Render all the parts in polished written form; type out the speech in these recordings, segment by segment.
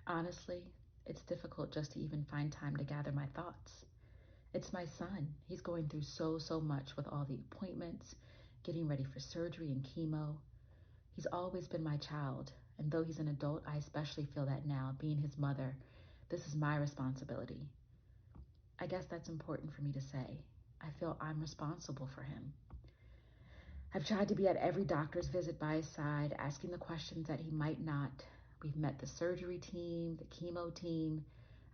Honestly, it's difficult just to even find time to gather my thoughts. It's my son. He's going through so much with all the appointments, getting ready for surgery and chemo. He's always been my child, and though he's an adult, I especially feel that now, being his mother, this is my responsibility. I guess that's important for me to say. I feel I'm responsible for him. I've tried to be at every doctor's visit by his side, asking the questions that he might not. We've met the surgery team, the chemo team.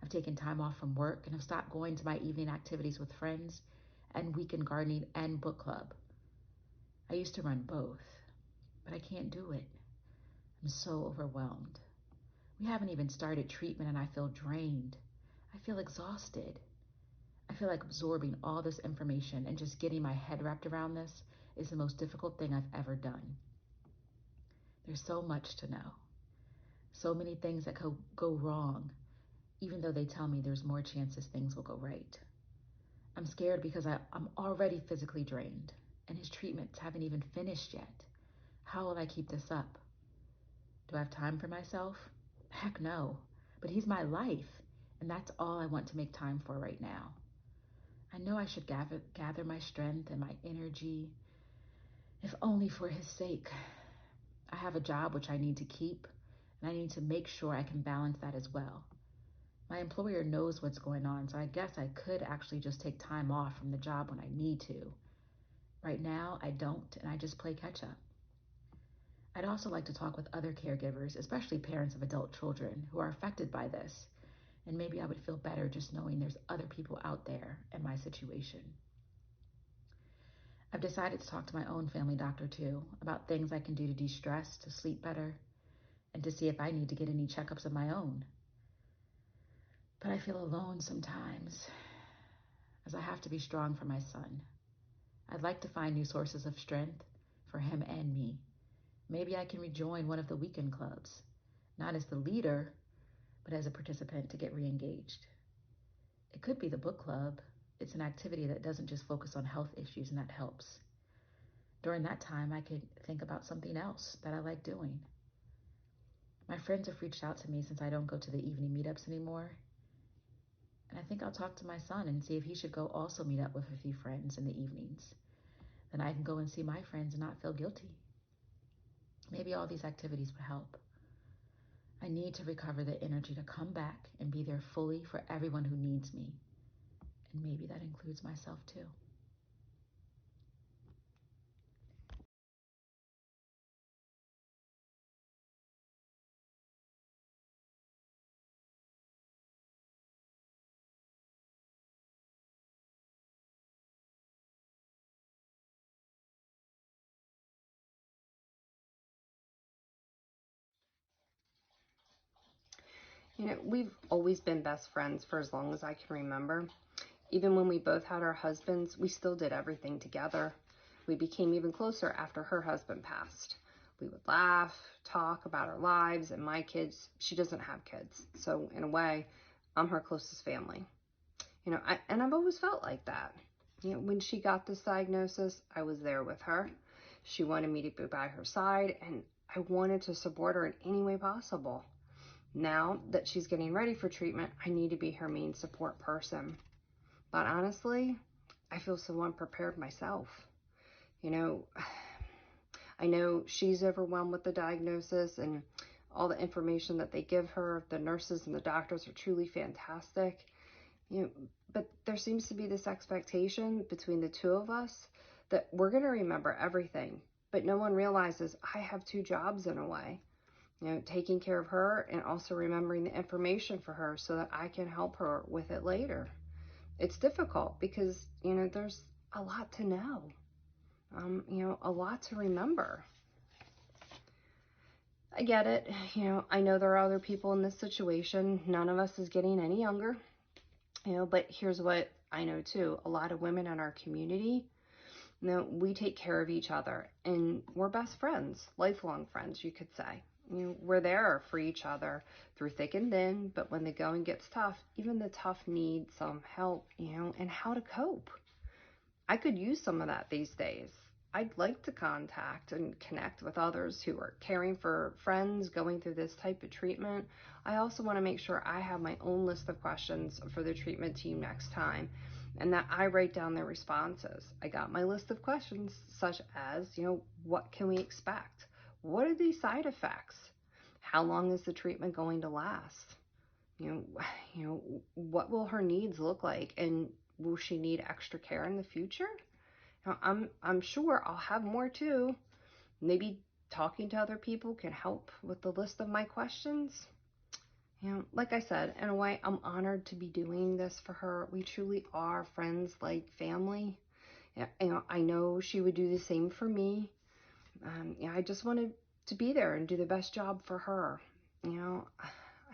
I've taken time off from work and have stopped going to my evening activities with friends and weekend gardening and book club. I used to run both, but I can't do it. I'm so overwhelmed. We haven't even started treatment and I feel drained. I feel exhausted. I feel like absorbing all this information and just getting my head wrapped around this is the most difficult thing I've ever done. There's so much to know. So many things that could go wrong, even though they tell me there's more chances things will go right. I'm scared because I'm already physically drained and his treatments haven't even finished yet. How will I keep this up? Do I have time for myself? Heck no, but he's my life, and that's all I want to make time for right now. I know I should gather my strength and my energy, if only for his sake. I have a job which I need to keep, and I need to make sure I can balance that as well. My employer knows what's going on, so I guess I could actually just take time off from the job when I need to. Right now, I don't, and I just play catch up. I'd also like to talk with other caregivers, especially parents of adult children who are affected by this, and maybe I would feel better just knowing there's other people out there in my situation. I've decided to talk to my own family doctor too about things I can do to de-stress, to sleep better, and to see if I need to get any checkups of my own. But I feel alone sometimes, as I have to be strong for my son. I'd like to find new sources of strength for him and me. Maybe I can rejoin one of the weekend clubs, not as the leader, but as a participant to get re-engaged. It could be the book club. It's an activity that doesn't just focus on health issues, and that helps. During that time, I could think about something else that I like doing. My friends have reached out to me since I don't go to the evening meetups anymore. And I think I'll talk to my son and see if he should go also meet up with a few friends in the evenings. Then I can go and see my friends and not feel guilty. Maybe all these activities would help. I need to recover the energy to come back and be there fully for everyone who needs me. And maybe that includes myself too. We've always been best friends for as long as I can remember. Even when we both had our husbands, we still did everything together. We became even closer after her husband passed. We would laugh, talk about our lives and my kids. She doesn't have kids, so in a way, I'm her closest family. And I've always felt like that. When she got this diagnosis, I was there with her. She wanted me to be by her side, and I wanted to support her in any way possible. Now that she's getting ready for treatment, I need to be her main support person. But honestly, I feel so unprepared myself. I know she's overwhelmed with the diagnosis and all the information that they give her. The nurses and the doctors are truly fantastic. But there seems to be this expectation between the two of us that we're going to remember everything. But no one realizes I have two jobs in a way. Taking care of her and also remembering the information for her so that I can help her with it later. It's difficult because, there's a lot to know, a lot to remember. I get it. I know there are other people in this situation. None of us is getting any younger, but here's what I know too. A lot of women in our community, we take care of each other and we're best friends, lifelong friends, you could say. We're there for each other through thick and thin, but when the going gets tough, even the tough need some help, and how to cope. I could use some of that these days. I'd like to contact and connect with others who are caring for friends going through this type of treatment. I also want to make sure I have my own list of questions for the treatment team next time, and that I write down their responses. I got my list of questions such as, what can we expect? What are these side effects? How long is the treatment going to last? What will her needs look like, and will she need extra care in the future? Now, I'm sure I'll have more too. Maybe talking to other people can help with the list of my questions. Like I said, in a way, I'm honored to be doing this for her. We truly are friends like family. I know she would do the same for me. I just wanted to be there and do the best job for her.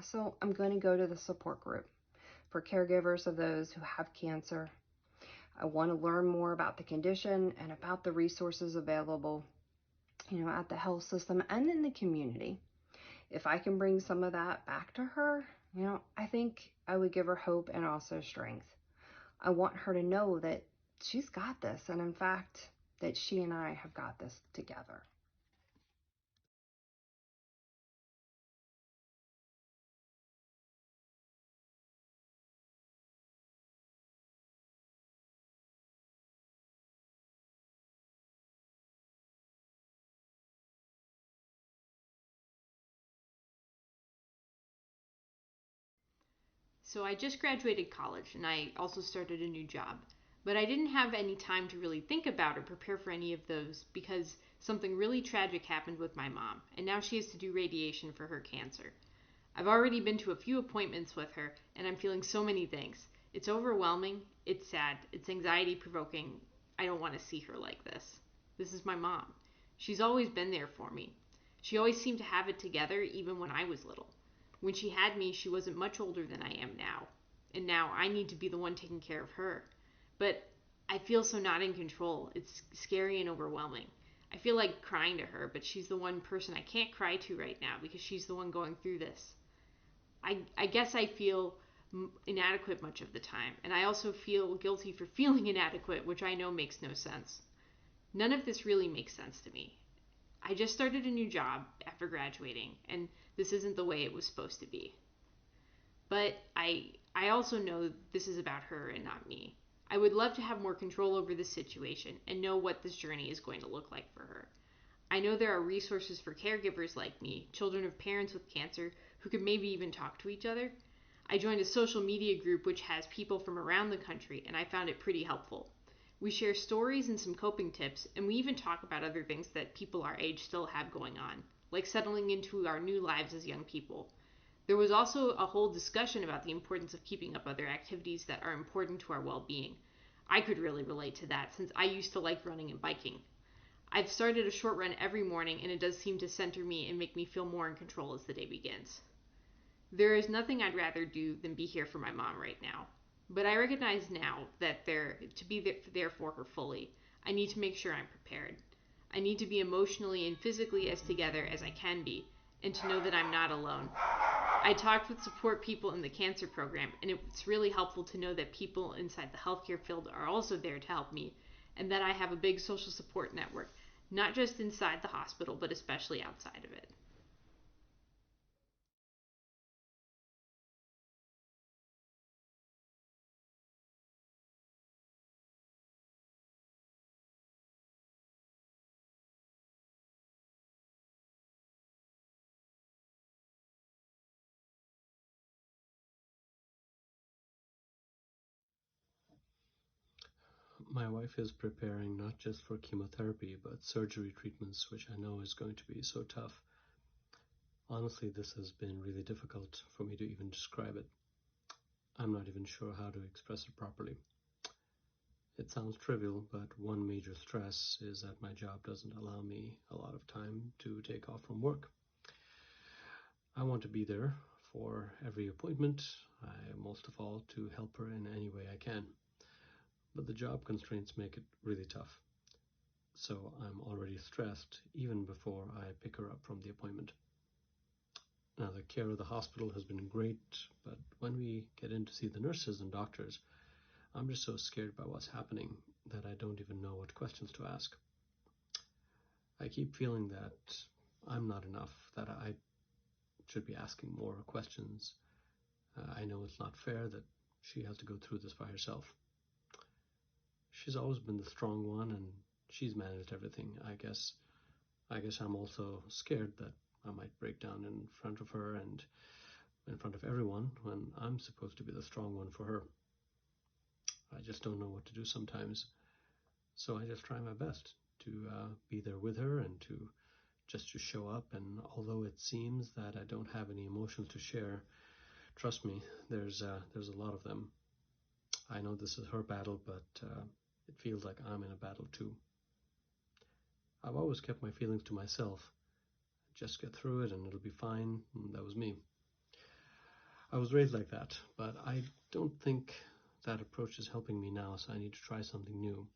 So I'm going to go to the support group for caregivers of those who have cancer. I want to learn more about the condition and about the resources available, at the health system and in the community. If I can bring some of that back to her, I think I would give her hope and also strength. I want her to know that she's got this, and in fact, that she and I have got this together. So I just graduated college and I also started a new job. But I didn't have any time to really think about or prepare for any of those because something really tragic happened with my mom, and now she has to do radiation for her cancer. I've already been to a few appointments with her, and I'm feeling so many things. It's overwhelming, it's sad, it's anxiety provoking. I don't want to see her like this. This is my mom. She's always been there for me. She always seemed to have it together even when I was little. When she had me, she wasn't much older than I am now. And now I need to be the one taking care of her. But I feel so not in control. It's scary and overwhelming. I feel like crying to her, but she's the one person I can't cry to right now because she's the one going through this. I guess I feel inadequate much of the time, and I also feel guilty for feeling inadequate, which I know makes no sense. None of this really makes sense to me. I just started a new job after graduating, and this isn't the way it was supposed to be. But I also know this is about her and not me. I would love to have more control over this situation and know what this journey is going to look like for her. I know there are resources for caregivers like me, children of parents with cancer, who could maybe even talk to each other. I joined a social media group which has people from around the country, and I found it pretty helpful. We share stories and some coping tips, and we even talk about other things that people our age still have going on, like settling into our new lives as young people. There was also a whole discussion about the importance of keeping up other activities that are important to our well being. I could really relate to that since I used to like running and biking. I've started a short run every morning, and it does seem to center me and make me feel more in control as the day begins. There is nothing I'd rather do than be here for my mom right now. But I recognize now that to be there for her fully, I need to make sure I'm prepared. I need to be emotionally and physically as together as I can be, and to know that I'm not alone. I talked with support people in the cancer program, and it's really helpful to know that people inside the healthcare field are also there to help me, and that I have a big social support network, not just inside the hospital, but especially outside of it. My wife is preparing not just for chemotherapy, but surgery treatments, which I know is going to be so tough. Honestly, this has been really difficult for me to even describe it. I'm not even sure how to express it properly. It sounds trivial, but one major stress is that my job doesn't allow me a lot of time to take off from work. I want to be there for every appointment, most of all to help her in any way I can. But the job constraints make it really tough. So I'm already stressed even before I pick her up from the appointment. Now, the care of the hospital has been great, but when we get in to see the nurses and doctors, I'm just so scared by what's happening that I don't even know what questions to ask. I keep feeling that I'm not enough, that I should be asking more questions. I know it's not fair that she has to go through this by herself. She's always been the strong one, and she's managed everything. I guess I'm also scared that I might break down in front of her and in front of everyone when I'm supposed to be the strong one for her. I just don't know what to do sometimes. So I just try my best to be there with her and to show up. And although it seems that I don't have any emotions to share, trust me, there's a lot of them. I know this is her battle, but it feels like I'm in a battle too. I've always kept my feelings to myself. Just get through it and it'll be fine. And that was me. I was raised like that, but I don't think that approach is helping me now, so I need to try something new.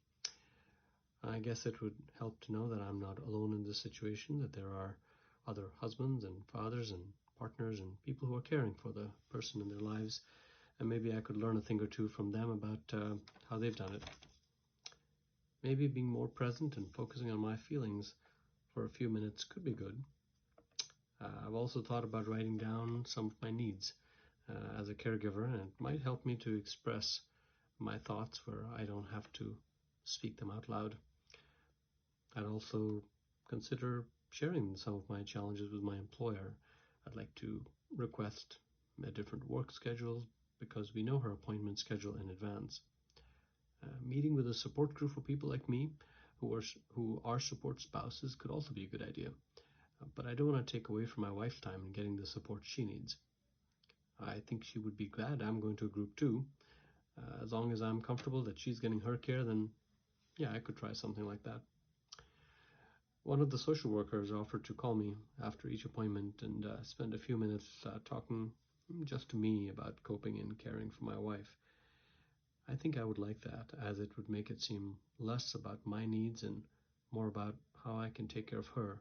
I guess it would help to know that I'm not alone in this situation, that there are other husbands and fathers and partners and people who are caring for the person in their lives, and maybe I could learn a thing or two from them about how they've done it. Maybe being more present and focusing on my feelings for a few minutes could be good. I've also thought about writing down some of my needs as a caregiver, and it might help me to express my thoughts where I don't have to speak them out loud. I'd also consider sharing some of my challenges with my employer. I'd like to request a different work schedule because we know her appointment schedule in advance. Meeting with a support group of people like me who are support spouses could also be a good idea. But I don't want to take away from my wife's time in getting the support she needs. I think she would be glad I'm going to a group too. As long as I'm comfortable that she's getting her care, then yeah, I could try something like that. One of the social workers offered to call me after each appointment and spend a few minutes talking just to me about coping and caring for my wife. I think I would like that, as it would make it seem less about my needs and more about how I can take care of her,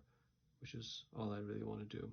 which is all I really want to do.